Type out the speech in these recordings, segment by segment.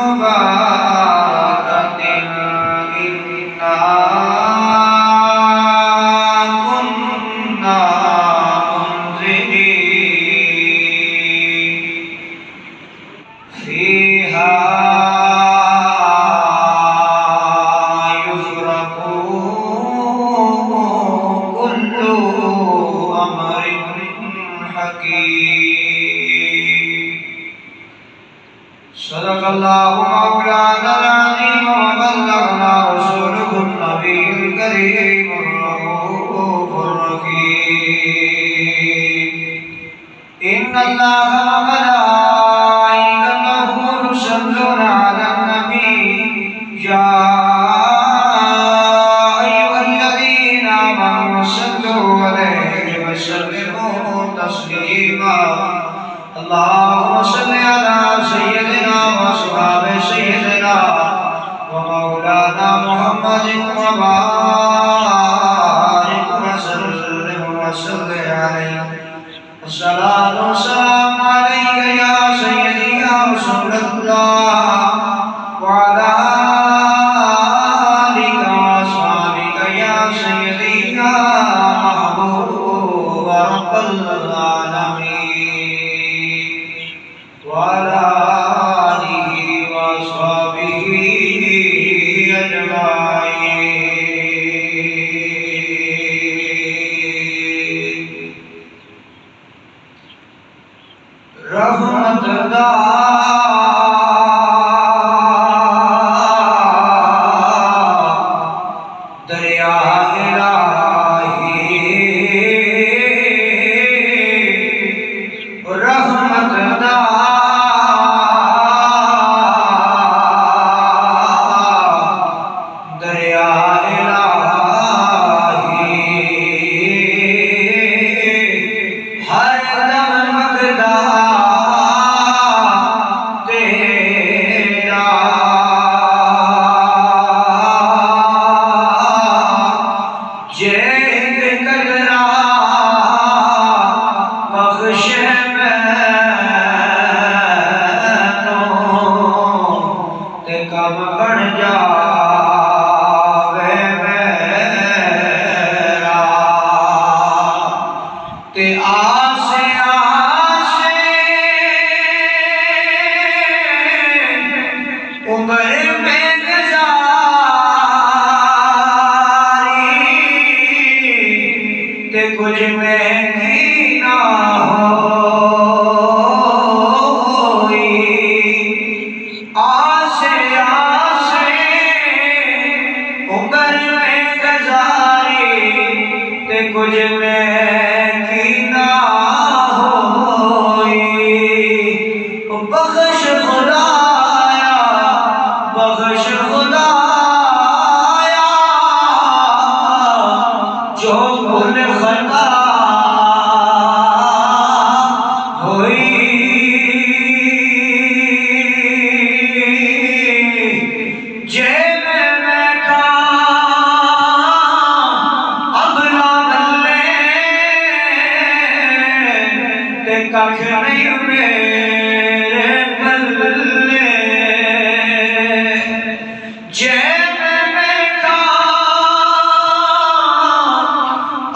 مباركة إنا كنا منذرين فيها يفرق كل أمر حكيم صدق الله مولانا العظيم وبلغنا رسوله النبي الكريم الرؤوف الرحيم إن الله وملائكته يصلون على النبي يا أيها الذين آمنوا صلوا عليه وسلموا تسليما اللهم صل على سيدنا وأصحاب سيدنا ومولانا محمد وبارك وسلم عليه الصلاة والسلام عليك يا سيدي يا رسول الله وعلى آلك وأصحابك يا سيدي يا محبوب رب العالمين وعلى آله وأصحابه أجمعين رحمت دا دریا الہی رحمت دا دریا الہی ہر دم مقدار کچھ میں نہ ہوئی آسے عمر میں گزاری تے کچھ میں نہ ہوئی بخش خدایا بخش خدایا جو بھول خطا ہوئی جیب میں بیٹھا اب نہ ملے تے ککھ نہیں میرے پلے جیب میں بیٹھا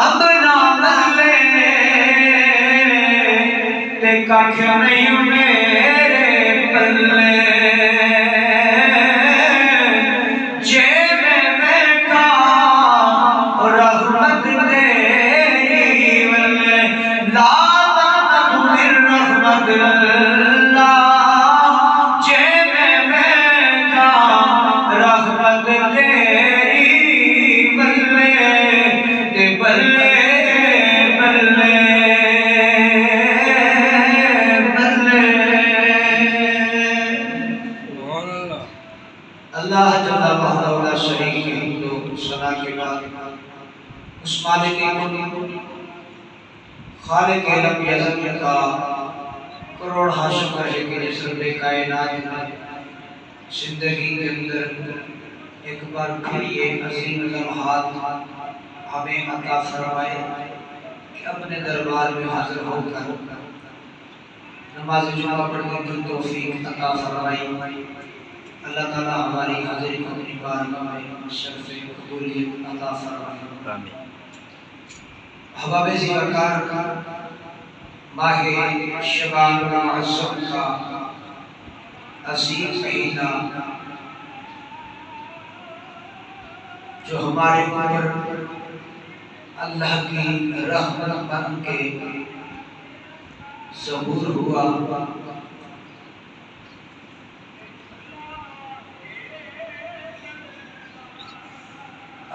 اب نہ ملے تے ککھ نہیں میرے پلے جیب میں بیٹھا رحمت تیری ولے لا تقنط من رحمت اللہ جیب میں بیٹھا رحمت تیری ولے تے بلے بلے اللہ جل وعلا لا شریک حمد و ثنا کے بعد اس مالک ملک خالق لم یزل کا کروڑ شکر ہے کہ جس رب کائنات میں زندگی کے اندر ایک بار پھر یہ عظیم لمحات ہمیں عطا فرمائے کہ اپنے دربار میں حاضر ہو کر نماز جمعہ پڑھنے کی توفیق عطا فرمائی اللہ تعالیٰ ہماری حاضری کو اپنی بارگاہ میں شرف قبولیت عطا فرمائے۔ آمین۔ احباب زیوکار، ماہ شعبان المعظم کا عظیم مہینہ جو ہمارے اوپر اللہ کی رحمت بن کے ظہور ہوا،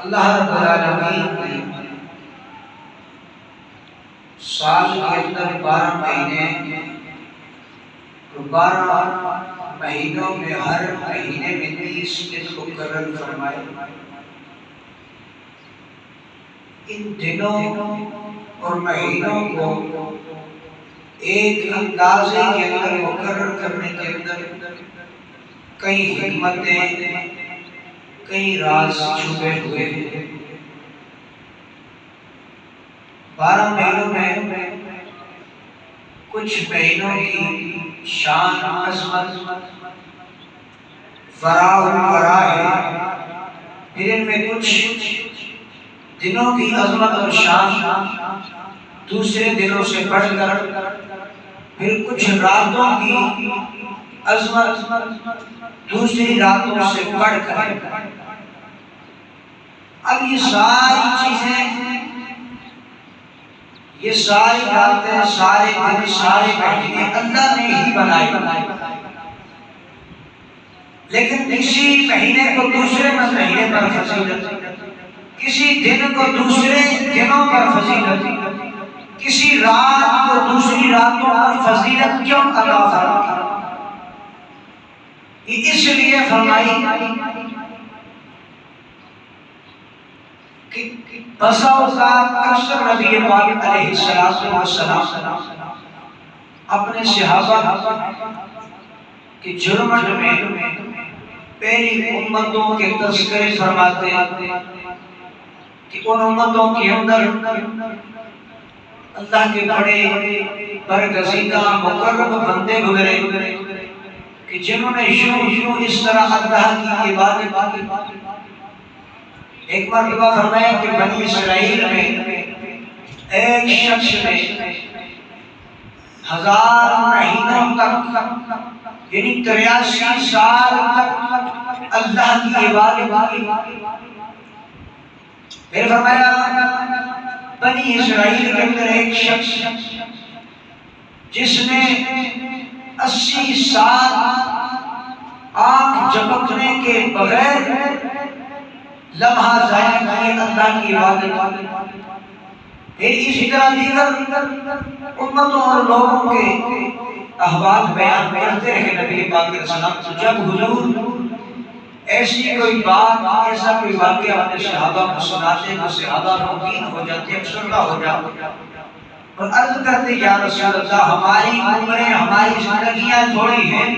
اللہ رب العالمین نے سال کے اندر 12 مہینے، 12 مہینوں میں ہر مہینے میں 30 دن مقرر فرمائے۔ ان دنوں اور مہینوں کو ایک اندازے کے اندر مقرر کرنے کے اندر کئی حکمتیں، کئی راز چھپے ہوئے ہیں۔ 12 مہینوں میں کچھ مہینوں کی شان عظمت فرا ہے، پھر ان میں کچھ دنوں کی عظمت اور شان دوسرے دنوں سے بڑھ کر، پھر کچھ راتوں کی عظمت دوسری راتوں سے بڑھ کر۔ اب یہ ساری چیزیں، یہ ساری راتیں، سارے دن، سارے مہینے اللہ نے ہی بنائی، لیکن کسی مہینے کو دوسرے مہینے پر فضیلت، کسی دن کو دوسرے دنوں پر فضیلت، کسی رات کو دوسری راتوں پر فضیلت کیوں عطا فرمائی؟ یہ اس لیے فرمائی کہ بسا اوقات اکثر نبی پاک علیہ السلام اپنے صحابہ کی جرمٹ میں پہلی امتوں کے تذکرے فرماتے کہ ان امتوں کے اندر اللہ کے بڑے برگزیدہ مقرب بندے گزرے کہ جنہوں نے یوں اس طرح اللہ کی عبادت کی۔ ایک مرتبہ فرمایا کہ بنی اسرائیل میں ایک شخص نے 1000 مہینوں تک، یعنی 83 سال تک اللہ کی عبادت کی۔ پھر فرمایا بنی اسرائیل کے اندر ایک شخص جس نے 80 سال آنکھ جھپکنے کے بغیر لمحہ ضائع کیے اللہ کی عبادت۔ پھر اسی طرح دیگر امتوں اور لوگوں کے احوال بیان کرتے رہے نبی پاک علیہ السلام۔ جب حضور ایسی کوئی بات، ایسا کوئی واقعہ اپنے صحابہ کو سناتے تو صحابہ غمگین ہو جاتے، افسردہ ہو جاتے اور عرض کرتے یا رسول اللہ، ہماری عمریں، ہماری زندگیاں تھوڑی ہیں،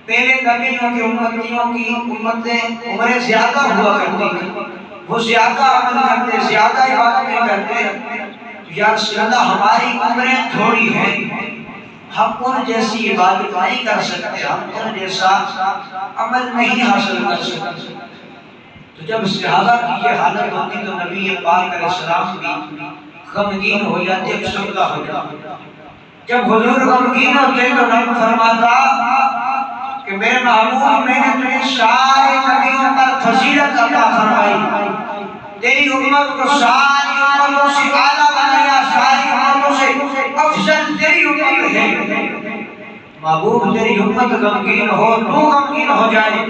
پہلے نبیوں کی امتیوں کی امتیں عمریں زیادہ ہوا کرتی تھی، وہ زیادہ عمل کرتے، زیادہ عبادتیں کرتے، یا رسول اللہ ہماری عمریں تھوڑی ہیں، ہم ان جیسی عبادت نہیں کر سکتے، ہم ان جیسا عمل نہیں حاصل کر سکتے۔ تو جب صحابہ کی یہ حالت ہوتی تو نبی پاک علیہ السلام بھی غمگین ہو جاتے، افسردہ ہو جاتے۔ جب حضور غمگین ہوتے تو نبی فرماتا کہ میرے محبوب، میں نے تجھے سارے نبیوں پر فضیلت عطا فرمائی، تیری امت کو ساری امتوں سے اعلیٰ بنایا، ساری امتوں سے افضل تیری امت ہے۔ محبوب تیری امت غمگین ہو، تو غمگین ہو جائے،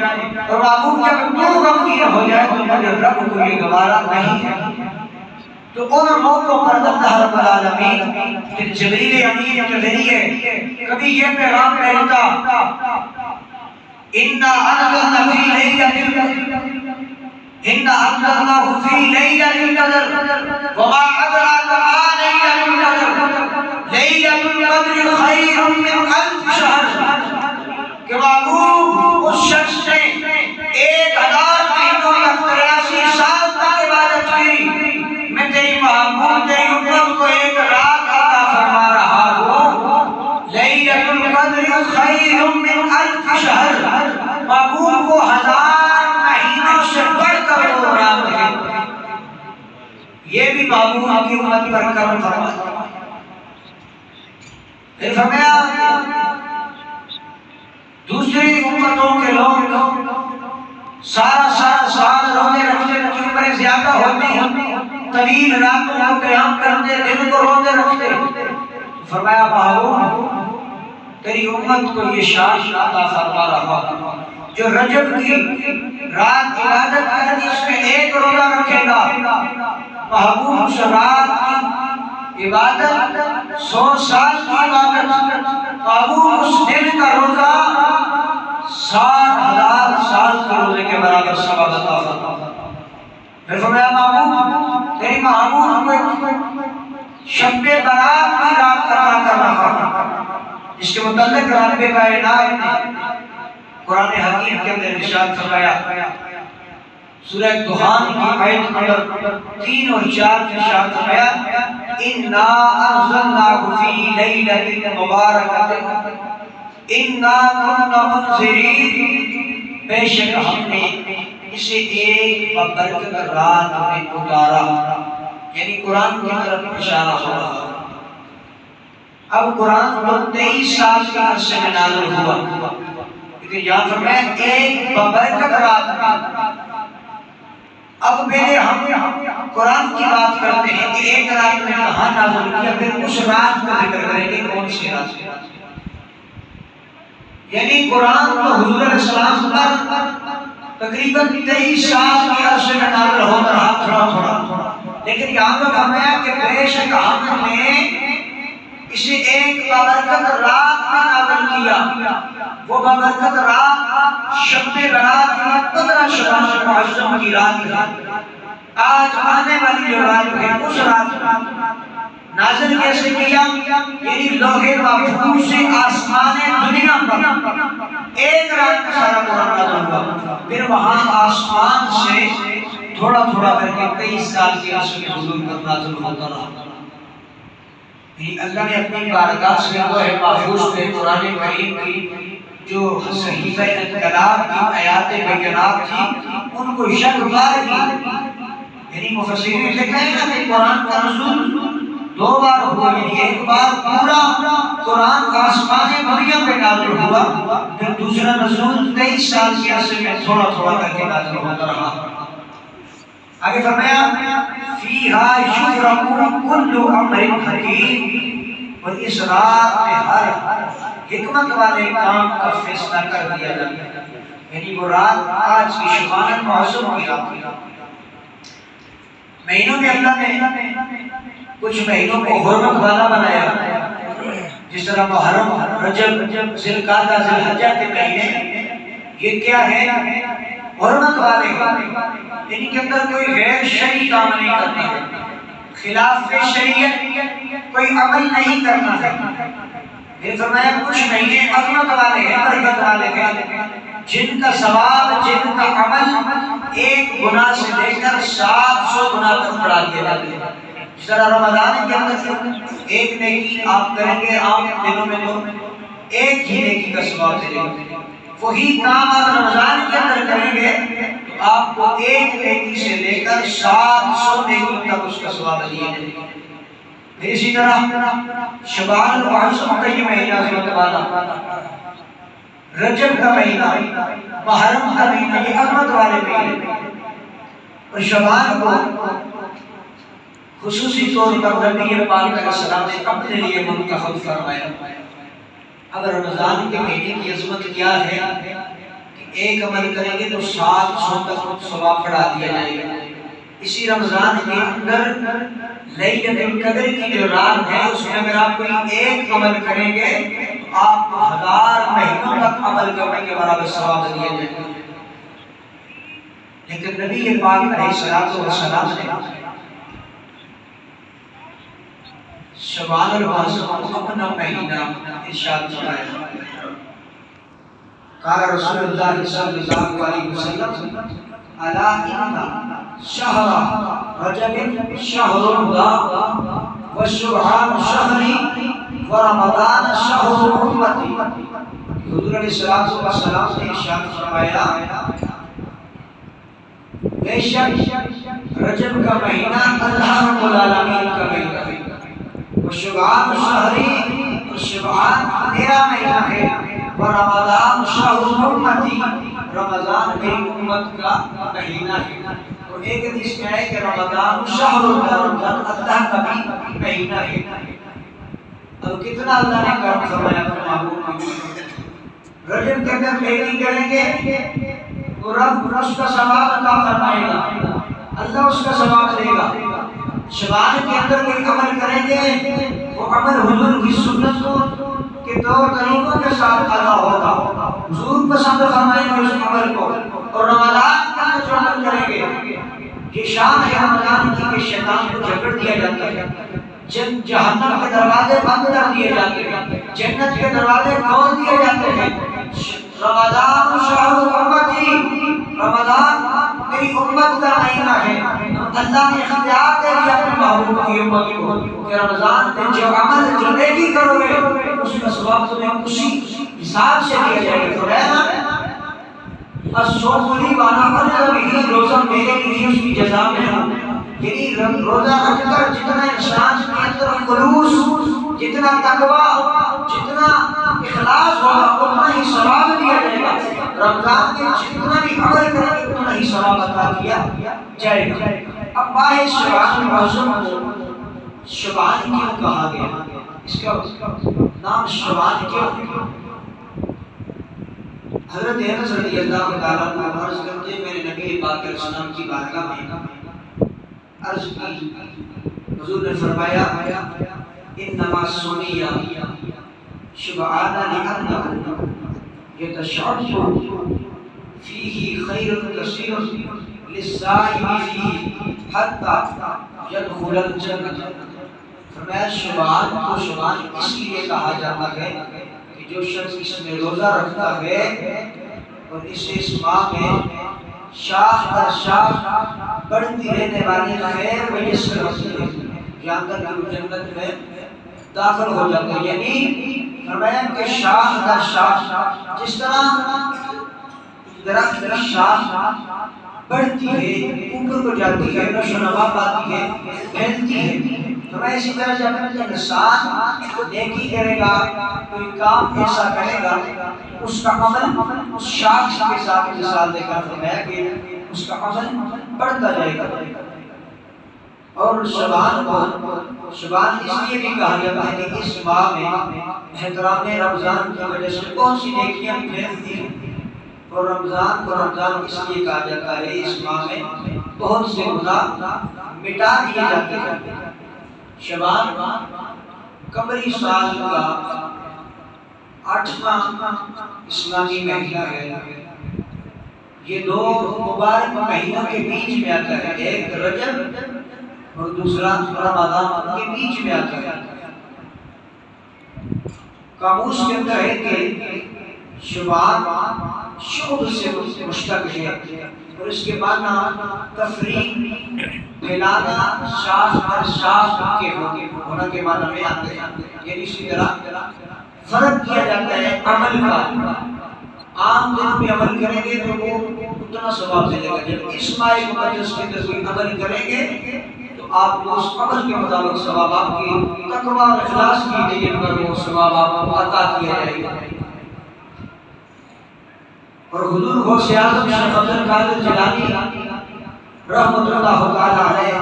اور محبوب جب تو غمگین ہو جائے تو مجھے رب کو یہ گوارا نہیں ہے۔ تو ان موقعوں پر اللہ رب العالمین پھر جبریل امین کے ذریعے کبھی یہ پیغام بھیجتا، اِنَّا أَنزَلْنَا فِي لَيْلَةِ الْقَدْرِ وَمَا أَدْرَاكَ مَا لَيْلَةُ الْقَدْرِ لَيْلَةُ الْقَدْرِ خَيْرٌ مِّنْ أَلْفِ شَهْرٍ۔ کہ معلوم اس شخص نے 1000 مہینوں تک 83 سال تک عبادت کی، میں تیری محبوب تیری امت کو ایک رات عطا فرما رہا ہوں، لیلۃ القدر خیر من الف شہر، محبوب کو 1000 مہینوں سے بڑھ کر رام ہے، یہ بھی محبوب کی امت پر کرم فرمایا۔ پھر فرمایا دوسری امتوں کے لوگ سارا سال روزے رکھتے، ان کی عمریں زیادہ ہوتی ہیں، طویل راتوں کو قیام کرتے، دن کو روزے رکھتے۔ فرمایا محبوب تیری امت کو یہ شان عطا فرما رہا جو رجب کی رات عبادت کرنی، اس میں ایک روزہ رکھے گا، محبوب اس رات کی عبادت 100 سال کی عبادت، محبوب اس دن کا روزہ 60,000 سال کے روزے کے برابر ثواب عطا فرما۔ پھر فرمایا محبوب تیری محبوب کو شب برات کی رات عطا کر رہا، جس کے متعلق رب کائنات نے قرآن حکیم کے اندر ارشاد فرمایا، سورہ دخان کی آیت نمبر 3 اور 4 میں ارشاد فرمایا اِنَّا أَنزَلْنَاهُ فِي لَيْلَةٍ مُبَارَكَةٍ اِنَّا كُنَّا مُنذِرِينَ، بے شک ہم نے اسے ایک بابرکت رات میں اتارا، یعنی قرآن کی طرف اشارہ ہو رہا۔ اب قرآن کو 23 سال کے عرصے میں نازل ہوا، لیکن یہاں فرمایا ایک بابرکت رات میں۔ اب پہلے ہم قرآن کی بات کرتے ہیں کہ ایک رات میں کہاں نازل کیا، پھر اس رات کا ذکر کریں گے کون سی رات۔ یعنی قرآن تو حضور علیہ السلام پر تقریباً 23 سال کے عرصے میں نازل ہوتا رہا تھوڑا، لیکن یہاں پر فرمایا کہ بے شک ہم نے اسے ایک بابرکت رات میں نازل کیا، وہ بابرکت رات شب برات 15 شعبان معظم کی رات ہے۔ آج آنے والی جو رات ہے اس رات نازل کیسے کیا، یعنی لوح محفوظ سے آسمان دنیا پر ایک رات کا سارا قرآن نازل ہوا، پھر وہاں آسمان سے تھوڑا کر کے 23 سال کے عرصے میں حضور پر نازل ہوتا رہا۔ اللہ نے اپنی بارگاہ سے لوح محفوظ پہ قرآن کریم کی جو صحیفہ انقلاب کی آیات بینات تھی ان کو یک بار کی، یعنی مفسرین لکھتے ہیں کہ قرآن کا نزول 2 بار ہوا، یعنی ایک بار پورا قرآن آسمان دنیا پہ نازل ہوا، پھر دوسرا نزول 23 سال کے عرصے میں تھوڑا کر کے نازل ہوتا رہا۔ آگے فرمایا فیہا یفرق کل امر حکیم، اور اس رات میں ہر حکمت والے کام کا فیصلہ کر دیا جاتا ہے، یعنی وہ رات آج کی شعبان معظم کی رات ہے۔ مہینوں میں اللہ نے کچھ مہینوں کو حرمت والا بنایا، جس طرح محرم، رجب، ذوالقعدہ، ذوالحجہ کے مہینے یہ کیا ہے، حرمت والے ہیں، ان کے اندر کوئی غیر شرعی کام نہیں کرنا ہے، خلاف شریعت کوئی عمل نہیں کرنا ہے۔ پھر فرمایا کچھ مہینے عظمت والے ہیں، برکت والے ہیں، جن کا ثواب، جن کا عمل ایک گناہ سے لے کر 700 گناہ تک بڑھا دیا جاتا ہے۔ جس طرح رمضان کے اندر ایک نیکی آپ کریں گے عام دنوں میں تو ایک ہی نیکی کا ثواب ملے گا، وہی کام آپ رمضان کے اندر کریں گے تو آپ کو ایک نیکی سے لے کر 700 نیکیوں تک اس کا ثواب دیا جائے گا۔ پھر اسی طرح شعبان المعظم کا یہ مہینہ عظمت والا، رجب کا مہینہ، محرم کا مہینہ، یہ عظمت والے مہینے، اور شعبان کو خصوصی طور پر نبی پاک علیہ السلام نے اپنے لیے منتخب فرمایا۔ اب رمضان کے مہینے کی عظمت کیا ہے کہ ایک عمل کریں گے تو 700 تک ثواب بڑھا دیا جائے گا۔ اسی رمضان کے اندر لیلۃ القدر کی جو رات ہے اس میں اگر آپ کوئی ایک عمل کریں گے تو آپ کو 1000 مہینوں تک عمل کرنے کے برابر ثواب دیا جائے گا۔ لیکن نبی پاک علیہ السلام نے شعبان المعظم کو اپنا مہینہ ارشاد فرمایا۔ قال رسول اللہ صلی اللہ علیہ وسلم الا ان شهر رجب شهر الله وشعبان شهري ورمضان شهر امتي، حضور علیہ السلام نے ارشاد فرمایا بے شک رجب کا مہینہ اللہ رب العالمین کا مہینہ ہے، وہ شعبان شہری اور شعبان میرا مہینہ ہے، اور رمضان شہر امتی، رمضان میری امت کا مہینہ ہے۔ اور ایک حدیث میں ہے کہ رمضان شہر اللہ کا بھی مہینہ ہے۔ اب کتنا اللہ نے کرم فرمایا اپنے محبوب کی، رجب کے اندر نیکی کریں گے تو رب اس کا ثواب عطا فرمائے گا، اللہ اس کا ثواب دے گا۔ شعبان کے اندر کوئی عمل کریں گے وہ عمل حضور کی سنتوں کے طور طریقوں کے ساتھ ادا ہوگا، حضور پسند فرمائیں گے اس عمل کو۔ اور رمضان کے اندر جو عمل کریں گے، یہ شان ہے رمضان کی کہ شیطان کو جکڑ دیا جاتا ہے، جہنم کے دروازے بند کر دیے جاتے ہیں، جنت کے دروازے کھول دیے جاتے ہیں۔ رمضان شہر امتی، رمضان میری امت کا مہینہ ہے۔ اللہ نے اختیار دے دیا اپنے محبوب کی امت کو کہ رمضان میں جو عمل جو نیکی کرو گے اس کا ثواب تمہیں اسی حساب سے دیا جائے گا۔ فرمایا الصوم لی وانا اجر به، روزہ میرے لیے اس کی جزا میں ہوں۔ یعنی روزہ رکھ کر جتنا انسان کے اندر خلوص، جتنا تقویٰ، جتنا اخلاص ہوگا اتنا ہی ثواب دیا جائے گا۔ رمضان میں جتنا بھی عمل کریں گے اتنا ہی ثواب عطا کیا جائے گا۔ اب ماہ شعبان معظم کو شعبان کیوں کہا گیا؟ اس کا نام شعبان کیوں؟ حضرت انس رضی اللہ تعالیٰ عنہ عرض کرتے ہیں میرے نبی پاک علیہ السلام کی بارگاہ میں عرض کی، حضور نے فرمایا انما سمی شعبان لأنه يتشعب فيه خير كثير للصائم فيه حتى يدخل الجنة۔ فرمایا شعبان کو شعبان اس لیے کہا جاتا ہے کہ جو شخص اس میں روزہ رکھتا ہے اور اس ماہ میں شاخ در شاخ بڑھتی رہنے والی خیر میسر ہوتی ہے، جہاں تک کہ جنت میں داخل ہو جاتے ہیں۔ یعنی فرمایا کہ شاخ در شاخ، جس طرح درخت کی شاخ بڑھتی ہے، اوپر کو جاتی ہے، نشو و نما پاتی ہے، پھیلتی ہے، فرمایا اسی طرح جب انسان نیکی کرے گا، کوئی کام ایسا کرے گا، اس کا عمل اس شاخ کے ساتھ مثال دے کر فرمایا کہ اس کا عمل بڑھتا جائے گا۔ اور شعبان کو شعبان اس لیے بھی کہا جاتا ہے کہ اس ماہ میں احترام رمضان کی وجہ سے بہت سی نیکیاں پھیلتی ہیں، اور رمضان کو رمضان اس لیے کہا جاتا ہے اس ماہ میں بہت سے گناہ مٹا دیے جاتے ہیں۔ شعبان قمری سال کا 8واں اسلامی مہینہ ہے۔ یہ دو مبارک مہینوں کے بیچ میں آتا ہے، ایک رجب اور دوسرا رمضان کے بیچ میں آتا ہے۔ قاموس کے اندر ہے کہ شعبان شعب سے مشتق ہے، اور اس کے معنی تفریق، پھیلانا، شاخ ہر شاخ کے ہونا کے معنی میں آتے ہیں۔ یعنی اسی طرح فرق کیا جاتا ہے عمل کا، عام دن میں عمل کریں گے تو وہ اتنا ثواب ملے گا، جب اس ماہ مقدس کے اندر کوئی عمل کریں گے تو آپ کو اس عمل کے مطابق ثواب، آپ کی تقوی اور اخلاص کی نیت پر وہ ثواب آپ کو عطا کیا جائے گا۔ اور حضور غوث اعظم شیخ عبد القادر جیلانی رحمۃ اللہ تعالی علیہ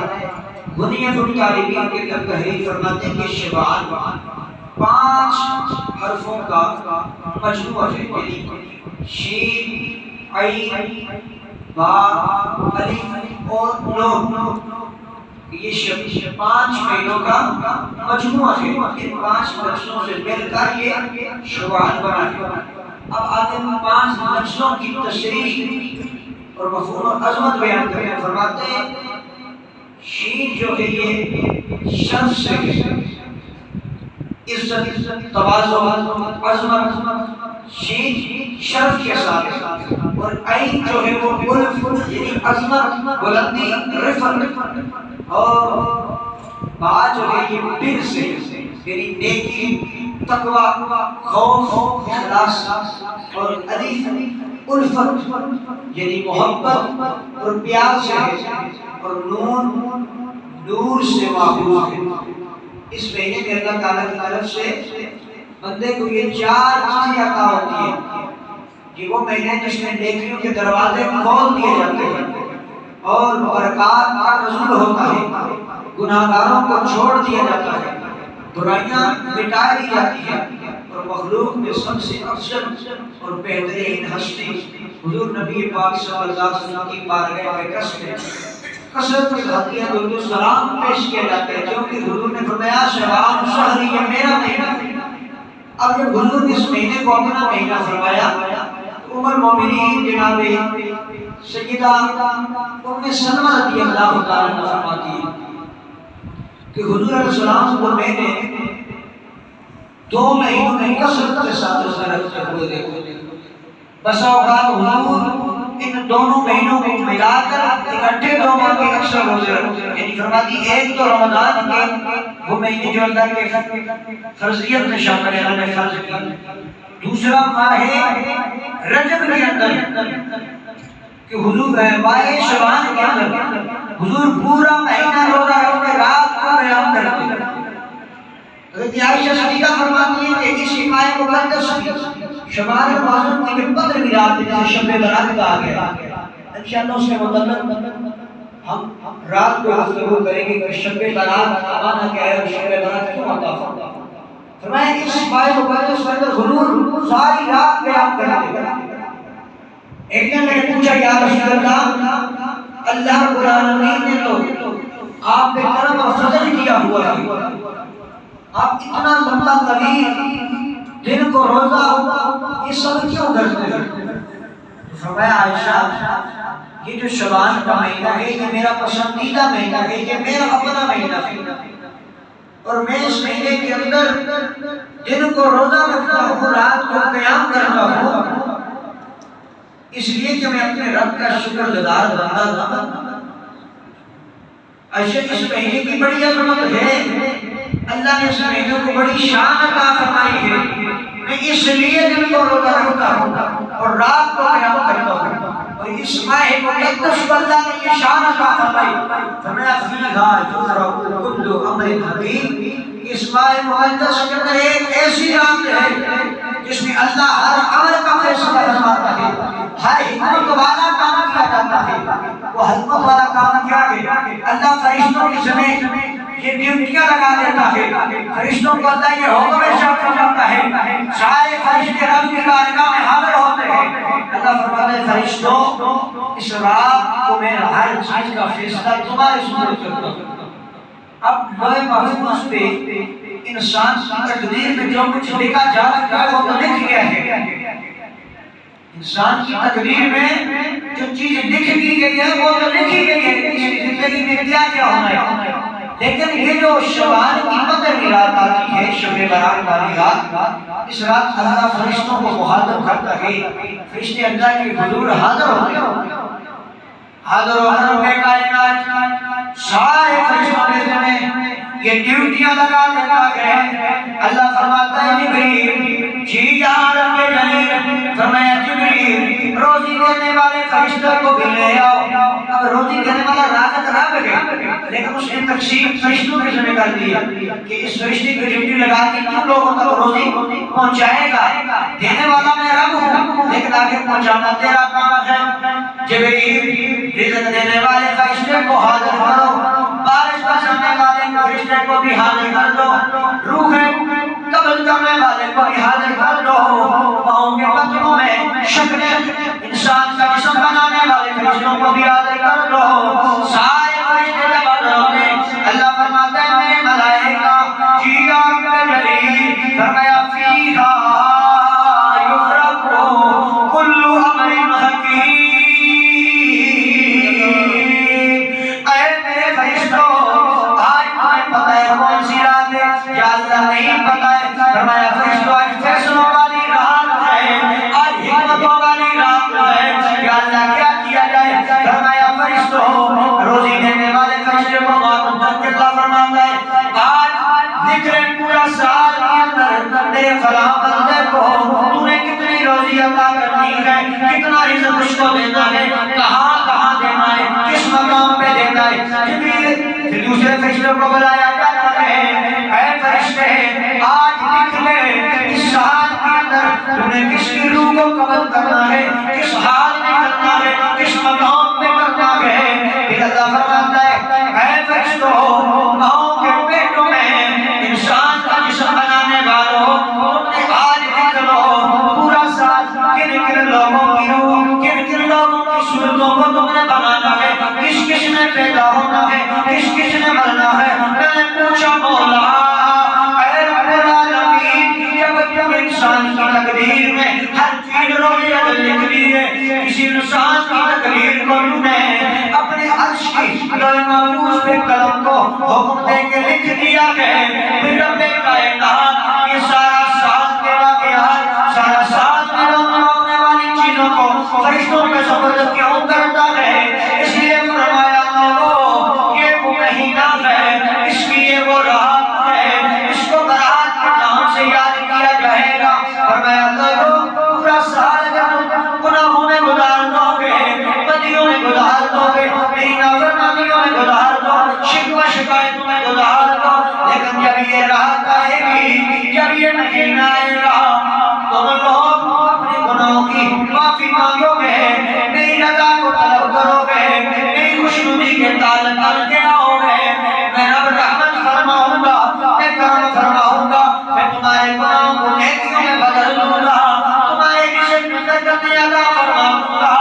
غنیۃ الطالبین کے اندر تحریر فرماتے ہیں کہ شعبان 5 حرفوں کا مجموعہ ہے، یعنی شین، عین، با، الف اور نون، یہ 5 مہینوں کا مجموعہ ہے۔ ان 5 لفظوں سے مل کر یہ شعبان بنا ہے۔ اب آگے 5 لفظوں کی تشریح اور مفہوم اور عظمت بیان کرنے فرماتے ہیں شین جو ہے یہ شرف سے ہے، عزت، تواضع، عظمت، شین شرف کے ساتھ، اور عین جو ہے وہ الف یعنی عظمت، بلندی، رفعت، اور با جو ہے یہ بر سے یعنی نیکی، تقوی، خوف، اخلاص اور الف الفت یعنی محبت اور پیار سے ہے، اور نون نور سے ماخوذ ہے۔ اس مہینے میں اللہ تعالیٰ کی طرف سے بندے کو یہ چار چیزیں عطا ہوتی ہیں کہ وہ مہینے جس میں نیکیوں کے دروازے کھول دیے جاتے ہیں اور برکات کا نزول ہوتا ہے، گناہگاروں کو چھوڑ دیا جاتا ہے، برائیاں مٹا دی جاتی ہیں، اور مخلوق میں سب سے افضل اور بہترین ہستی حضور نبی پاک صلی اللہ علیہ وسلم کی بارگاہ میں کثرت سے ہدیہ درود و سلام پیش کیا جاتا ہے، کیونکہ حضور نے فرمایا شعبان شہر یہ میرا مہینہ ہے۔ اب جب حضور نے اس مہینے کو اپنا مہینہ فرمایا، ام المومنین جناب سیدہ ام سلمہ رضی اللہ تعالیٰ عنہ فرماتی ہے کہ حضور علیہ السلام کو میں نے 2 مہینوں میں کثرت کے ساتھ روزہ رکھتے ہوئے دیکھا۔ بسا اوقات حضور ان دونوں مہینوں کو ملا کر اکٹھے 2 ماہ کے اکثر روزے رکھتے ہیں، یعنی فرماتی ایک تو رمضان کے وہ مہینے جو اللہ کے فرضیت میں شامل ہے، اللہ نے فرض کی، دوسرا ماہ رجب کے اندر کہ حضور ماہ شعبان کے اندر حضور پورا مہینہ روزہ رکھ کے رات کو قیام کرتے ہیں۔ حضرت عائشہ صدیقہ فرماتی ہے کہ اسی ماہ مقدس شمال معظم کی بدر کی رات جسے شب برات کہا گیا، انشاءاللہ اس کے متعلق ہم رات کو گفتگو کریں گے کہ شب برات کا معنی کیا ہے اور شب برات کیوں عطا فرمایا۔ فرمایا اس ماہ مقدس کے اندر حضور ساری رات قیام کرتے ہیں۔ ایک دن میں نے پوچھا یا رسول اللہ رب العالمین نے تو آپ پہ کرم اور فضل کیا ہوا ہے، آپ اتنا لمبا طویل دن کو روزہ یہ سب کیوں کرتے ہیں؟ فرمایا عائشہ یہ جو شعبان کا مہینہ ہے یہ میرا پسندیدہ مہینہ ہے، یہ میرا اپنا مہینہ ہے، اور میں اس مہینے کے اندر دن کو روزہ رکھتا ہوں، رات کو قیام کرتا ہوں، اس لیے کہ میں اپنے رب کا شکر گزار بندہ تھا۔ عائشہ اس مہینے کی بڑی عظمت ہے، اللہ نے اس مہینے کو بڑی شان عطا فرمائی ہے، میں اس لیے دن کو روزہ رکھتا ہوں اور رات کو قیام کرتا ہوں، اور اس ماہ مقدس کو اللہ نے یہ شان عطا فرمائی، فرمایا فیہا یفرق کل امر حکیم، اس ماہ مقدس کے اندر ایک ایسی رات ہے جس میں اللہ ہر امر کا فیصلہ فرماتا ہے، ہر حکمت والا کام کیا جاتا ہے۔ وہ حکمت والا کام کیا ہے؟ اللہ فرشتوں کی سمیت یہ ڈیوٹیاں لگا دیتا ہے، فرشتوں کو اللہ یہ حکم ارشاد فرماتا ہے، سارے فرشتے رب کی بارگاہ میں حاضر ہوتے ہیں، اللہ فرماتا ہے فرشتوں اس رات کو میں ہر چیز کا فیصلہ تمہارے سپرد کرتا ہوں۔ اب لوح محفوظ پہ انسان کی تقدیر میں جو کچھ لکھا جا سکتا ہے وہ تو لکھ گیا ہے، انسان کی تقدیر میں جو چیز لکھ دی گئی ہے وہ تو لکھی گئی ہے، اس کی زندگی میں کیا کیا ہونا ہے، لیکن یہ جو شعبان کی بدر کی رات آتی ہے، شب برات والی رات، اس رات اللہ فرشتوں کو مخاطب کرتا ہے، فرشتے اللہ کے حضور حاضر ہوتے ہیں، حاضر و حضر میں کائنات سارے فرشتوں کے ذمہ یہ ڈیوٹیاں لگا دیتا ہے۔ اللہ فرماتا ہے جبریل جی یا رب جلیل، فرمایا جبریل روزی دینے والے فرشتوں کو بھی لے آؤ۔ اب روزی دینے والا رازق رب ہے، لیکن اس نے تقسیم فرشتوں کے ذمہ کر دیا کہ اس فرشتے کی ڈیوٹی لگا دی تو لوگوں تک روزی پہنچائے گا، دینے والا میں رب ہوں لیکن آگے پہنچانا تیرا کام ہے۔ جبریل رزق دینے والے فرشتے کو حاضر کرو، بارش برسانے والے فرشتے کو بھی حاضر کر دو، روح قبض کرنے والے کو بھی حاضر کر دو، پاؤں کے پتھروں میں شکل انسان کا جسم بنانے والے فرشتوں کو بھی حاضر کر دو۔ سارے فرشتے جب حاضر ہوتے ہیں اللہ فرماتا ہے میرے ملائکہ جی رب جلیل، فرمایا فیہا یفرق کل امر حکیم، نہیں پتہ ہے، فرمایا فرشتوں آج فیصلوں والی رات ہے، آج حکمتوں والی رات ہے، یا اللہ کیا کیا جائے، فرمایا فرشتوں کتنا رزق اس کو دینا ہے، کہاں کہاں دینا ہے، کس مقام پہ دینا ہے۔ جبریل پھر دوسرے فرشتوں کو بلایا جاتا ہے، اے فرشتے آج لکھ لے اس سال کے اندر تم نے کس کی روح کو قبض کرنا ہے، کس حال میں کرنا ہے، کس مقام میں کرنا ہے۔ پھر اللہ فرماتا ہے اے فرشتوں ماؤں کے پیٹوں میں انسان کا جسم بنانے والوں تم نے آج لکھ لو پورا سال کن کن لوگوں کی روح، کن کن لوگوں کی صورتوں کو تم نے بنانا ہے، کس کس نے پیدا ہونا ہے، کس کس نے مرنا ہے۔ میں نے پوچھا مولا اے رب العالمین جب تم انسان کی تقدیر میں ہر چیز رویت لکھ دی ہے، کسی انسان کی تقدیر کو تم نے اپنے عرش کی لوح محفوظ پہ قلم کو حکم دے کے لکھ دیا ہے، پھر رب کائنات یہ سارا سال کے واقعات، سارا سال میں ہونے والی چیزوں کو فرشتوں پہ سپرد کیوں کرتا ہے؟ اس لیے فرمایا لوگو یہ وہ مہینہ ہے، اس لیے وہ رات ہے، اس کو برات کے نام سے یاد کیا جائے گا۔ فرمایا لوگو پورا سال اگر تم گناہوں میں گزار دو گے، بدیوں میں گزار دو گے، میری نافرمانیوں میں گزار دو، شکوہ شکایتوں میں گزار دو، لیکن جب یہ رات آئے گی، جب یہ مہینہ آئے گا، تم لوگ اپنے گناہوں کی معافی مانگو گے، میری رضا کو طلب کرو گے، میری خوشنودی کے تعلق کے آؤ گے، میں رب رحمت فرماؤں گا، میں کرم فرماؤں گا، میں تمہارے گناہوں کو نیکیوں میں بدل دوں گا، تمہارے رزق میں برکتیں عطا فرما دوں گا،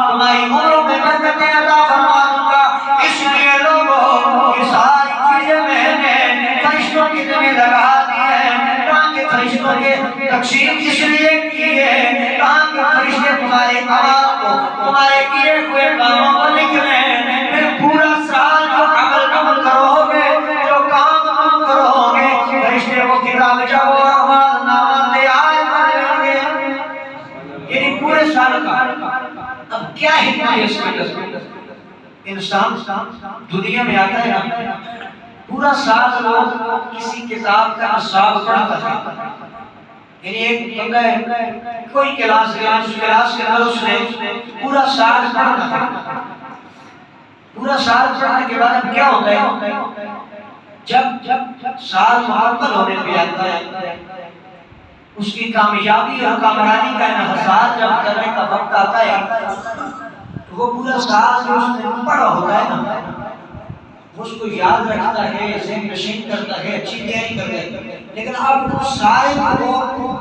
تمہاری عمروں میں برکتیں عطا فرما دوں گا۔ اس لیے لوگوں یہ ساری چیزیں میں نے فرشتوں کی ذمہ لگا دی ہے، تاکہ فرشتوں کے تقسیم اس لیے کی ہے تاکہ فرشتے تمہارے اعمال کو، تمہارے کیے ہوئے کاموں کو لکھ لیں، پھر پورا سال جو عمل کرو گے، جو کام کرو گے، فرشتے وہ کتاب جب وہ اعمال نامہ تیار کر لیں گے، یعنی پورے سال کا۔ اب کیا حکمت ہے اس کے؟ انسان دنیا میں آتا ہے نا، پورا سال وہ کسی کتاب کا نصاب پڑھتا تھا، یعنی ایک بندہ ہے کوئی کلاس گیا، اس کلاس کے اندر اس نے پورا سال پڑھنا تھا۔ پورا سال پڑھنے کے بعد کیا ہوتا ہے؟ جب سال مکمل ہونے پہ آتا ہے، اس کی کامیابی اور کامرانی کا انحصار جب کرنے کا وقت آتا ہے، تو وہ پورا سال جو اس نے پڑھا ہوتا ہے نا، اس کو یاد رکھتا ہے، ذہن نشین کرتا ہے، اچھی تیاری کرتا ہے، لیکن اب اس سال کو،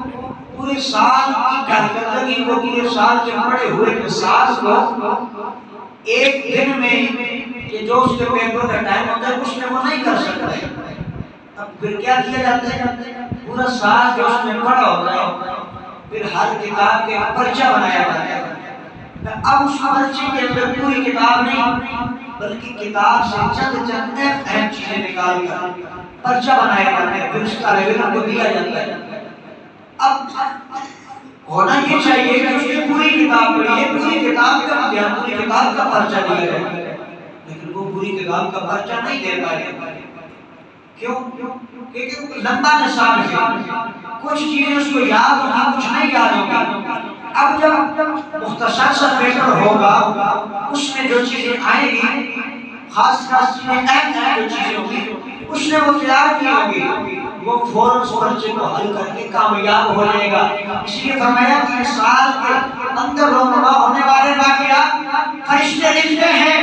پورے سال کی کارکردگی کو، پورے سال کے پڑھے ہوئے مساج کو ایک دن میں کہ جو اس کے پیپر کا ٹائم ہوتا ہے اس میں وہ نہیں کر سکتا ہے۔ اب پھر کیا کیا جاتا ہے؟ پورا سال جو اس نے پڑھا ہوتا ہے، پھر ہر کتاب کے پرچہ بنایا جاتا ہے۔ اب اس پرچے کے اندر پوری کتاب نہیں بلکہ کتاب سے چند اہم چیزیں نکال کر پرچہ بنایا جاتا ہے، پھر اس کا ریویو کو دیا جاتا ہے۔ اب ہونا یہ چاہیے کہ اس نے پوری کتاب پڑھی ہے، پوری کتاب کا دیا، پوری کتاب کا پرچہ دیا جائے، لیکن وہ پوری کتاب کا پرچہ نہیں دے پائے۔ کیوں؟ کیونکہ لمبا نصاب ہے، کچھ چیزیں اس کو یاد ہوگی، کچھ نہیں یاد ہوگی۔ اب جب مختصر سا پیپر ہوگا، اس میں جو چیزیں آئیں گی، خاص چیزیں، اہم جو چیزیں ہوں گی، اس نے وہ تیار کی ہوگی، وہ فوراً اس پرچے کو حل کر کے کامیاب ہو جائے گا۔ اس لیے فرمایا کہ سال کے اندر رونما ہونے والے واقعات فرشتے لکھتے ہیں،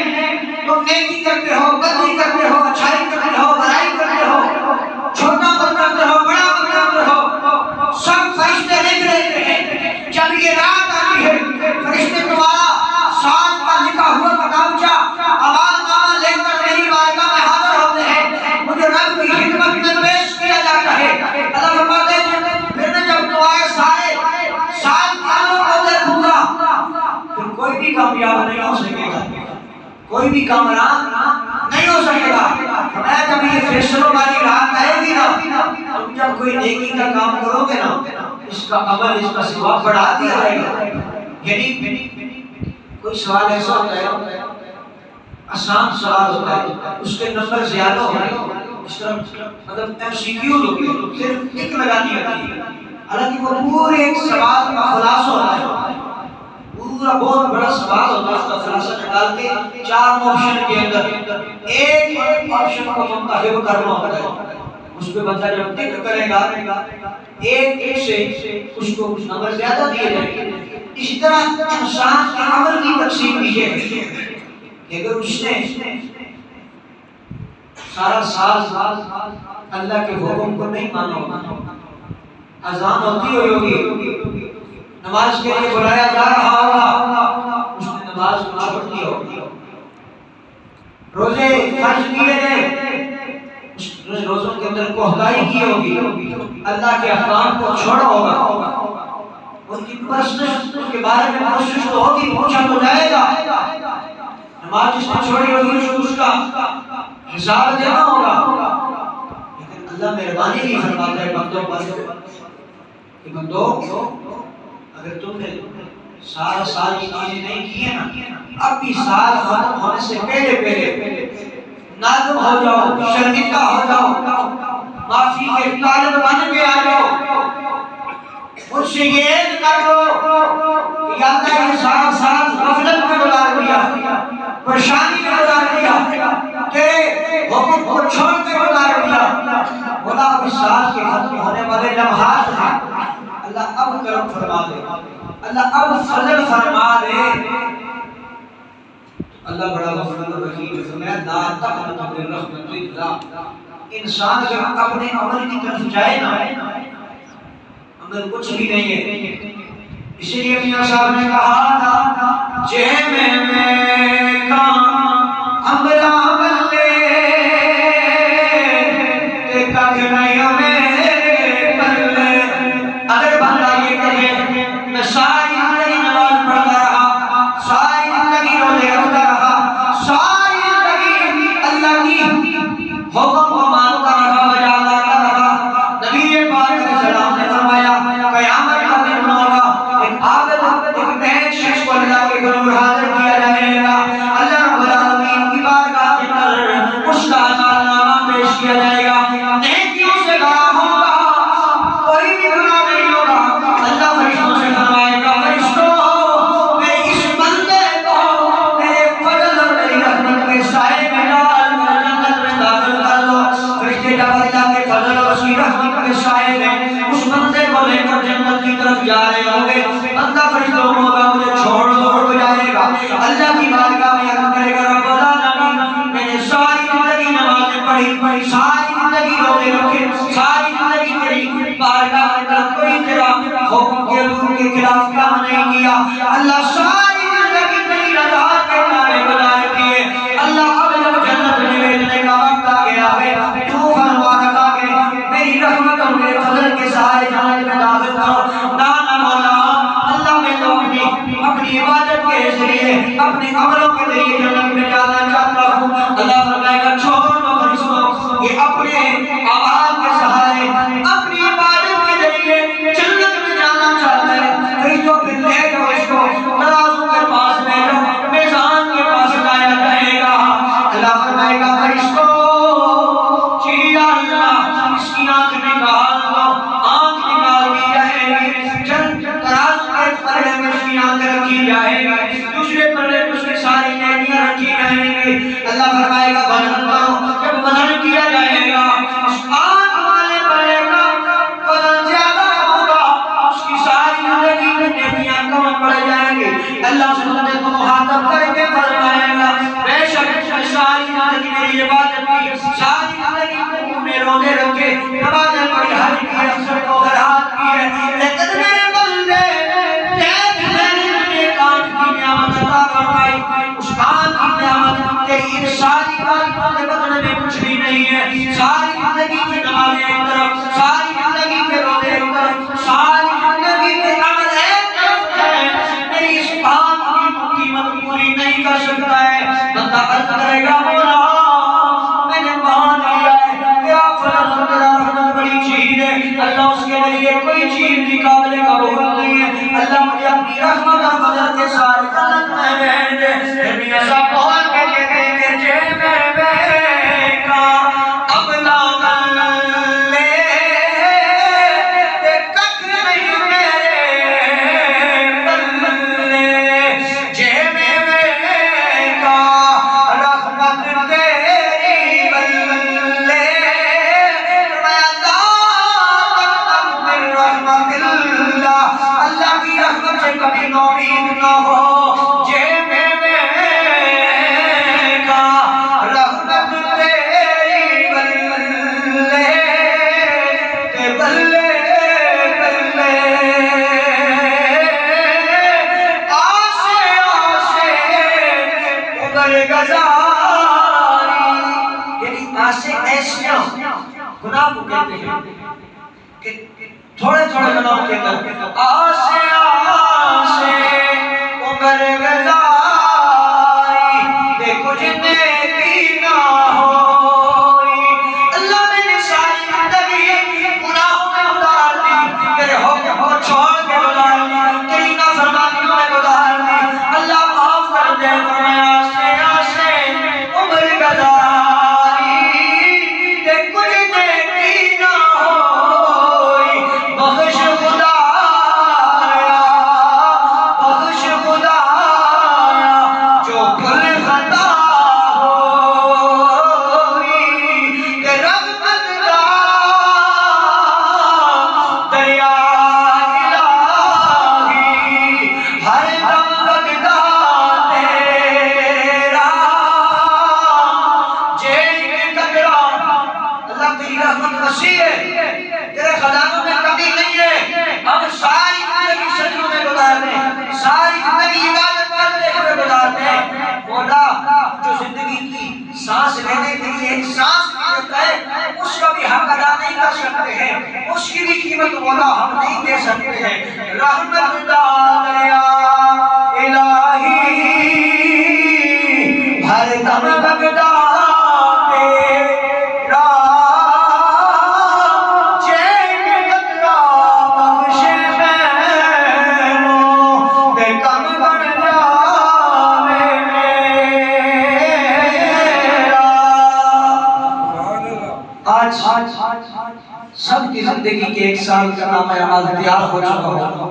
تم نیکی کرتے ہو، بدی کرتے ہو، اچھائی کرتے ہو، برائی کرتے ہو، چھوٹا بڑا کرتے ہو، بڑا کرتے ہو، سب فرشتے لکھ رہے ہیں۔ جب یہ رات آتی ہے، فرشتے تمہارا سال کا لکھا ہوا کتابچہ اعمال نامہ لے کر میری بارگاہ میں حاضر ہوتے ہیں، مجھے رب کی خدمت میں پیش کیا جاتا ہے۔ اللہ فرماتے ہیں پھر میں جب تمہارے سارے سال کاموں کو دیکھوں گا، پھر کوئی بھی کامیاب نہیں ہو سکے گا، کوئی بھی کامران نہیں ہو سکے گا۔ فرمایا جب یہ فیصلوں والی رات آئے گی نا، تم جب کوئی نیکی کا کام کرو گے نا، اس کا عمل، اس کا ثواب بڑھا دیا جائے گا۔ یعنی کوئی سوال ایسا ہوتا ہے، آسان سوال ہوتا ہے، اس کے نمبر زیادہ ہوتے ہیں، اس طرح مطلب ایم سی کیو ہوتی ہے، صرف ایک لگانی ہوتی ہے، حالانکہ وہ پورے ایک سوال کا خلاصہ ہوتا ہے، ہوتا ہے اس کا خلاصہ نکال کے 4 آپشن کے اندر ایک آپشن کو منتخب کرنا ہوتا ہے. اس پہ بندہ جب ٹک کرے گا ایک سے اس کو کچھ نمبر زیادہ دیے جائیں گے. اسی طرح انسان کے عمل کی تقسیم بھی ہے کہ اگر اس نے سارا سال اللہ کے حکم کو نہیں مانا ہوگا, اذان ہوتی ہوگی, نماز کے لیے بلایا جا رہا ہوگا, اس نے نماز کو چھوڑ دی ہوگی, روزے فرض کیے گئے, روزوں کے اندر کوتاہی کی ہوگی, اللہ کے احکام کو چھوڑا ہوگا, ان کی پرستش کے بارے میں پرستش تو ہوگی, پوچھا تو جائے گا. نماز جس نے چھوڑی ہوگی اس کا حساب دینا ہوگا. لیکن اللہ مہربانی بھی فرماتا ہے بندوں پر کہ بندو اگر تم نے سارا سال کی چیزیں نہیں کی ہیں نا, اب بھی سال ختم ہونے سے پہلے نادم ہو جاؤ, شرمندہ ہو جاؤ, معافی کے طالب بن کے آ جاؤ, مجھ سے یہ عہد کر لو کہ یا اللہ یہ سارا سال غفلت میں گزار دیا, پریشانی میں گزار دیا, تیرے حکم کو چھوڑ کے گزار دیا. بولا اب اس سال کے ختم ہونے والے لمحات ہیں, اللہ اب کرم فرما دے, اللہ اب فضل فرما دے. اللہ بڑا غفور الرحیم ہے. فرمایا لا تقنطوا من رحمت اللہ. انسان جب اپنے عمل کی طرف جائے نا, عمل کچھ بھی نہیں ہے. اسی لیے میاں صاحب نے کہا تھا جے میں کام عملہ بلے تے کک نہیں میں بلے. اگر بندہ یہ کہے میں ساری زندگی نماز پڑھتا رہا, ساری زندگی روزے رکھتا رہا, ساری زندگی اللہ کی حکم کو مانتا رہا, بجا لاتا رہا, نبی پاک علیہ السلام نے فرمایا قیامت کا دن ہوگا, ایک عابد ایک نیک شخص کو اللہ کے حضور حاضر کیا جائے گا. اللہ رب العالمین کی بارگاہ کے اندر اس کا عملنامہ پیش کیا جائے گا, نیکیوں سے بھرا ہوگا, کوئی بھی گناہ نہیں ہوگا. اللہ فرشتوں سے فرمائے گا فرشتوں میرے اس بندے کو میرے فضل اور میری رحمت کے سائے میں ڈال کر جنت میں داخل کر دو. فرشتے جب اللہ کے فضل اور اس کی رحمت کے سائے میں اس بندے کو لے کر جنت کی طرف جا رہے ہوں گے, اللہ فرشتوں کو ہوگا مجھے چھوڑ دو, اٹھ جائے گا. اللہ کی بارگاہ میں عرض کرے گا رب العالمین میں نے ساری زندگی نمازیں پڑھی, ساری زندگی روزے رکھے, ساری زندگی تیری بارگاہ میں کوئی تیرا حکم کے حکم کے خلاف کام نہیں کیا. اللہ ساری زندگی تیری رضا کے نعرے گزار کیے. اللہ اب جب جنت میں بھیجنے کا وقت آ گیا ہے, تو فرما رکھا کہ میری رحمت اور میرے فضل کے سائے جنت میں داخل کرو. نانا مولا اللہ میں تو اپنی عبادت کے ذریعے اپنے عملوں کے ذریعے جنت میں جانا چاہتا ہوں. اللہ فرمائے گا چھوڑ دو فرشتوں, یہ اپنے اعمال کے سہارے اپنی عبادت کے ذریعے جنت میں جانا چاہتا ہے. فرشتوں پھر لے جاؤ اس کو ترازو کے پاس لے جاؤ, میزان کے پاس لایا جائے گا. اللہ فرمائے گا فرشتوں جی اللہ اس کی آنکھ نکال دو, آنکھ نکال دی جائے گی. ترازو کے پلڑے میں اس کی آنکھ رکھی جائے گی, دوسرے پلڑے میں اس کی ساری نیکیاں رکھی جائیں گی. اللہ فرمائے گا وزن کرو. جب وزن کیا جائے گا اس آنکھ والے پلڑے کا وزن زیادہ ہوگا, اس کی ساری زندگی میں نیکیاں کم پڑ جائیں گی. اللہ اس بندے کو مخاطب کر کے فرمائے گا بے شک ساری زندگی میری عبادت کی, ساری زندگی میں روزے رکھے, نمازیں پڑھی, حج کی, اکثر کو خیرات کی ہے, لیکن میرے بندے دیکھ میں نے تجھے ایک آنکھ کی نعمت عطا فرمائی, اس آنکھ کی نعمت تیری ان ساری عبادتوں کے بدلے میں کچھ بھی نہیں ہے. ساری زندگی کی نمازیں ایک طرف, ساری زندگی کے روزے ایک طرف, ساری زندگی کے عمل ایک طرف ہے, میری اس آنکھ کی قیمت پوری نہیں کر سکتا ہے. بندہ عرض کرے گا مولا میں نے مان لیا ہے, تیرا فضل اور تیرا رحمت بڑی چیز ہے, اللہ اس کے لیے کوئی چیز بھی قابل قبول نہیں ہے. اللہ مجھے اپنی رحمت اور فضل کے سارے جنت میں بھیج دے. میاں صاحب بہت کہتے ہیں کہ جے میں کا اب لے تے کک نہیں میرے بلے, جے میں کبھی نومید نہ ہو جے میں کا رحمت تیری بلے تے بلے بلے آسے آسے ابر گزاری یعنی آسے ایسیاں گناہ کو کہتے ہیں کہ تھوڑے تھوڑے گناہوں کے اندر آسے آسے عمر گزاری دیکھو جتنے کی نہ ہوئی اللہ میں نے ساری زندگی گناہوں میں گزار دی تیرے ہو چھوڑ کے گزار دی تیری نافرمانیوں میں گزار دی اللہ معاف کر دے فرمایا آسے آسے عمر گزاری دیکھو جتنے کی نہ ہوئی بخش خدایا بخش خدایا جو کل خطا ہوئی کہ رحمت کا دریا الہی ہر دم بگدا تیرا جیل قدرہ اللہ تیری رحمت وسیع ہے تیرے خزانوں میں کمی نہیں ہے ہم ساری زندگی سجدوں میں گزار دیں ساری زندگی عبادت کرتے ہوئے گزار دیں مولا جو زندگی کی سانس لینے کے لیے ایک سانس دیتا ہے اس کا بھی حق ادا نہیں کر سکتے ہیں اس کی بھی قیمت مولا ہم نہیں دے سکتے ہیں رحمت داریا الہی ہر دم بگدا تیرا چین قطرہ بخش مینوں تے کم بن جاوے میرا آج سب کی زندگی کے ایک سال کا نام اعمال تیار ہو چکا ہو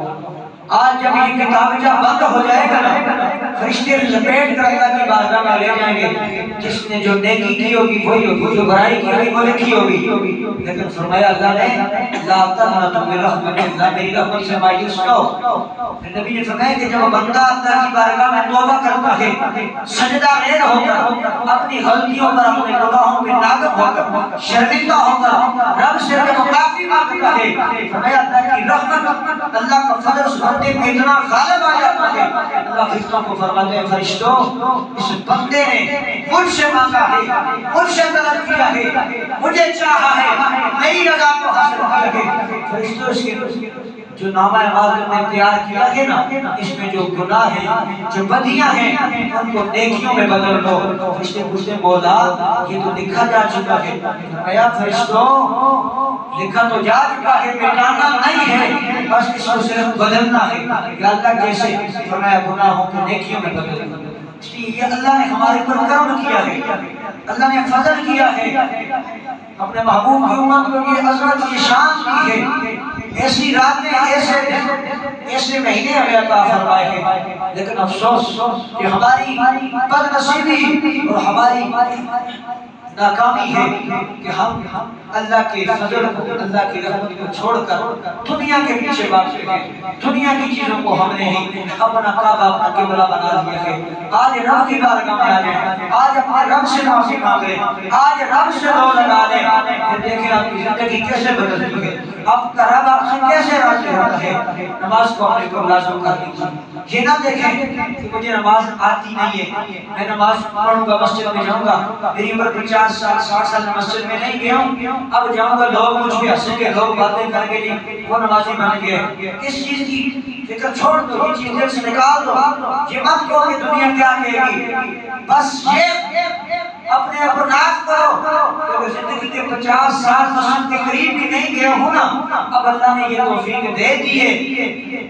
آج جب یہ کتاب جب بند ہو جائے گا نا فرشتے لپیٹ کر اللہ کی بارگاہ میں لے جائیں گے جس نے جو نیکی کی ہوگی وہی ہوگی جو برائی کی ہوگی وہ لکھی ہوگی لیکن فرمایا اللہ نے لا تقنطوا من رحمت اللہ میری رحمت سے مایوس نہ ہو پھر نبی نے فرمایا کہ جب بندہ اللہ کی بارگاہ میں توبہ کرتا ہے سجدہ ریز ہو کر اپنی غلطیوں پر اپنے گناہوں پہ نادم ہو کر شرمندہ ہو کر رب سے معافی مانگتا ہے فرمایا اللہ کی رحمت اللہ کا فضل اس بندے پہ اتنا غالب آ جاتا ہے اللہ فرشتوں کو فرماتے ہیں فرشتوں اس بندے نے مجھ سے مانگا ہے مجھ سے طلب کیا ہے مجھے چاہا ہے میری رضا کو حاصل کیا ہے فرشتوں اس کے جو نامہ اعمال نے تیار کیا ہے نا اس میں جو گناہ ہیں جو بدیاں ہیں ان کو نیکیوں میں بدل دو فرشتے پوچھتے مولا یہ تو لکھا جا چکا ہے فرمایا فرشتوں لکھا تو جا چکا ہے مٹانا نہیں ہے بس اس کو صرف بدلنا ہے یا اللہ کیسے فرمایا گناہوں کو نیکیوں میں بدل دو اس لیے یہ اللہ نے ہمارے پر کرم کیا ہے اللہ نے فضل کیا ہے اپنے محبوب کی امت کو یہ عظمت یہ شان دی ہے ایسی راتیں ایسے مہینے ہمیں عطا فرمائے ہیں لیکن افسوس کہ ہماری بد نصیبی اور ہماری ناکامی ہے کہ ہم اللہ کے فضل کو اللہ کی رحمت کو چھوڑ کر دنیا کے پیچھے بھاگتے ہیں دنیا کی چیزوں کو ہم نے ہی اپنا کعبہ اپنا قبلہ بنا دیا ہے آج رب کی بارگاہ میں آ جائیں آج اپنے رب سے معافی مانگیں آج رب سے دو لگا لیں پھر دیکھیں آپ کی زندگی کیسے بدلتی ہے آپ کا رب آپ سے کیسے راضی ہوتا ہے نماز کو اپنے کو لازم کر لیجیے یہ نہ دیکھیں کہ مجھے نماز آتی نہیں ہے میں نماز پڑھوں گا مسجد میں جاؤں گا میری عمر 50 سال 60 سال مسجد میں نہیں گیا ہوں اب جاؤں گا لوگ مجھ پہ ہنسیں گے لوگ باتیں کریں گے جی وہ نمازی بن گئے اس چیز کی فکر چھوڑ دو یہ چیز دل سے نکال دو یہ مت کہو کہ دنیا کیا کہے گی بس یہ اپنے اپناس کرو کہ زندگی کے 50 سال مسجد کے قریب بھی نہیں گئے ہوں نا اب اللہ نے یہ توفیق دے دی ہے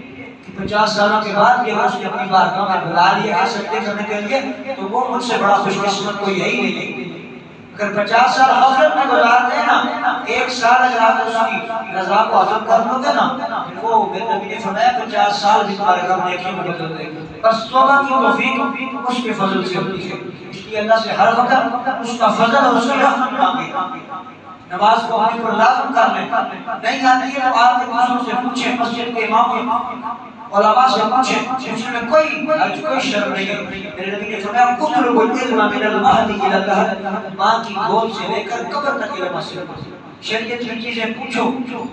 50 سالوں کے بعد یہ اس نے اپنی بارگاہ میں بلا لیا ہے سجدے کرنے کے لیے تو وہ مجھ سے بڑا خوش قسمت کوئی یہی نہیں اگر 50 سال غفلت میں گزار دیں نا ایک سال اگر آپ اس کی رضا کو حاصل کر لو گے نا وہ میرے نبی نے فرمایا 50 سال بھی تمہارے کام نیکیوں میں بدل دے بس توبہ کی توفیق اس کے فضل سے ہوتی ہے اس لیے اللہ سے ہر وقت اس کا فضل اور اس کی رحمت مانگے نماز کو اپنے پر لازم کر لیں نہیں آتی ہے تو آپ کے دوسروں سے پوچھیں مسجد کے امام علماء سے پوچھیں، اس میں کوئی شرم نہیں ہے۔ میرے نبی نے فرمایا اطلب العلم من المہد الی اللحد، ماں کی گود سے لے کر قبر تک علم حاصل کرو۔ شریعت کی چیزیں پوچھو،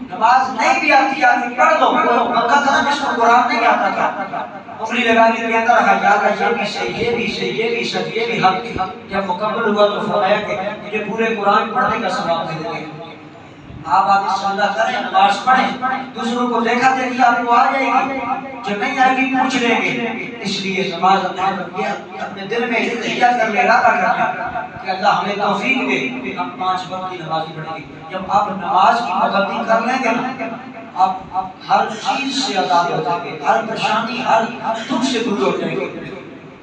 نماز نہیں بھی آتی پڑھ لو۔ بندہ تھا جس کو قرآن نہیں آتا تھا، انگلی لگا کے کہتا رہا یا اللہ یہ بھی صحیح، یہ بھی صحیح، یہ بھی سچ، یہ بھی حق۔ جب مکمل ہوا تو فرمایا کہ مجھے پورے قرآن پڑھنے کا ثواب ملے گا۔ آپ آگے صلاح کریں، نماز پڑھیں، دوسروں کو دیکھا دیکھی آپ کو آ جائے گی، جب نہیں آئے گی پوچھ لیں گے۔ اس لیے نماز اپنے دل میں تہیہ کر لے، ارادہ کر لیں کہ اللہ ہمیں توفیق دے کہ ہم 5 وقت کی نماز پڑھیں گے۔ جب آپ نماز کی پابندی کر لیں گے نا، آپ ہر چیز سے آزاد ہو جائیں گے، ہر پریشانی، ہر دکھ سے دور ہو جائیں گے۔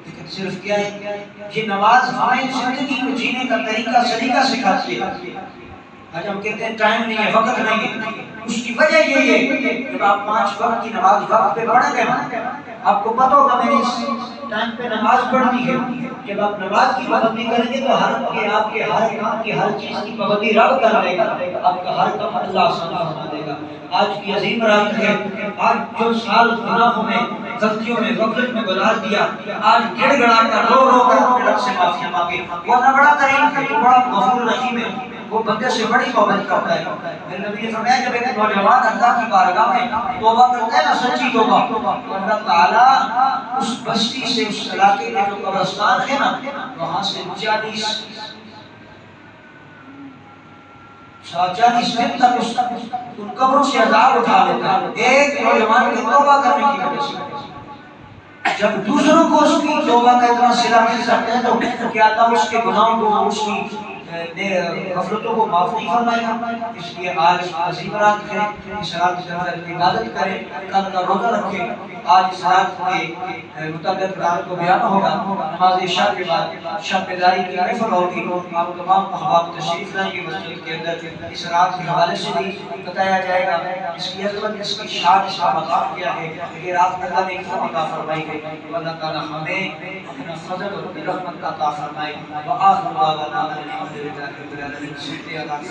لیکن صرف کیا ہے، یہ نماز ہمیں زندگی کو جینے کا طریقہ سلیقہ سکھاتی ہے۔ آج ہم کہتے ہیں ٹائم نہیں ہے، وقت نہیں ہے، اس کی وجہ یہی ہے جب آپ 5 وقت کی نماز وقت پہ پڑھیں گے نا، آپ کو پتہ ہوگا میں نے اس ٹائم پہ نماز پڑھنی ہے۔ جب آپ نماز کی پابندی کریں گے تو آپ کے ہر کام کی، ہر چیز کی پابندی رب کر دے گا، آپ کا ہر کام اللہ آسان فرما دے گا۔ آج کی عظیم رات ہے، آج جو سال گناہوں میں، غلطیوں میں، غفلت میں گزار دیا، آج گڑ گڑا کر رو رو کر اپنے رب سے معافی مانگے۔ وہ اللہ بڑا کریم ہے، وہ بڑا غفور رحیم ہے، وہ بندے سے بڑی پابندی کرتا ہے۔ میرے نبی نے فرمایا جب ایک نوجوان اللہ کی بارگاہ میں توبہ کرتا ہے نا، سچی توبہ، تو اللہ تعالیٰ اس بستی سے، اس علاقے کا جو قبرستان ہے نا، وہاں سے 40 دن تک ان قبروں سے عذاب اٹھا لیتا ہے، ایک نوجوان کی توبہ کرنے کی وجہ سے۔ جب دوسروں کو اس کی توبہ کا اتنا صلہ مل سکتا ہے تو کیا اللہ اس کے گناہوں کو، اس کی غفلتوں کو معاف نہیں فرمائے گا؟ اس لیے آج عظیم رات ہے، اس رات کے اندر عبادت کریں، کل کا روزہ رکھیں۔ آج اس رات کے متعلق رات کو بیان ہوگا، نماز عشاء کے بعد شب بیداری کی محفل ہوگی، آپ تمام احباب تشریف لائیں گے مسجد کے اندر۔ اس رات کے حوالے سے بھی بتایا جائے گا، اس کی عظمت، اس کی شان، اس کا مقام کیا ہے۔ یہ رات اللہ نے کیوں عطا فرمائی ہے، اللہ تعالیٰ ہمیں اپنا فضل اور رحمت کا عطا فرمائے۔ وآخر دعوانا الحمدللہ رب العالمین۔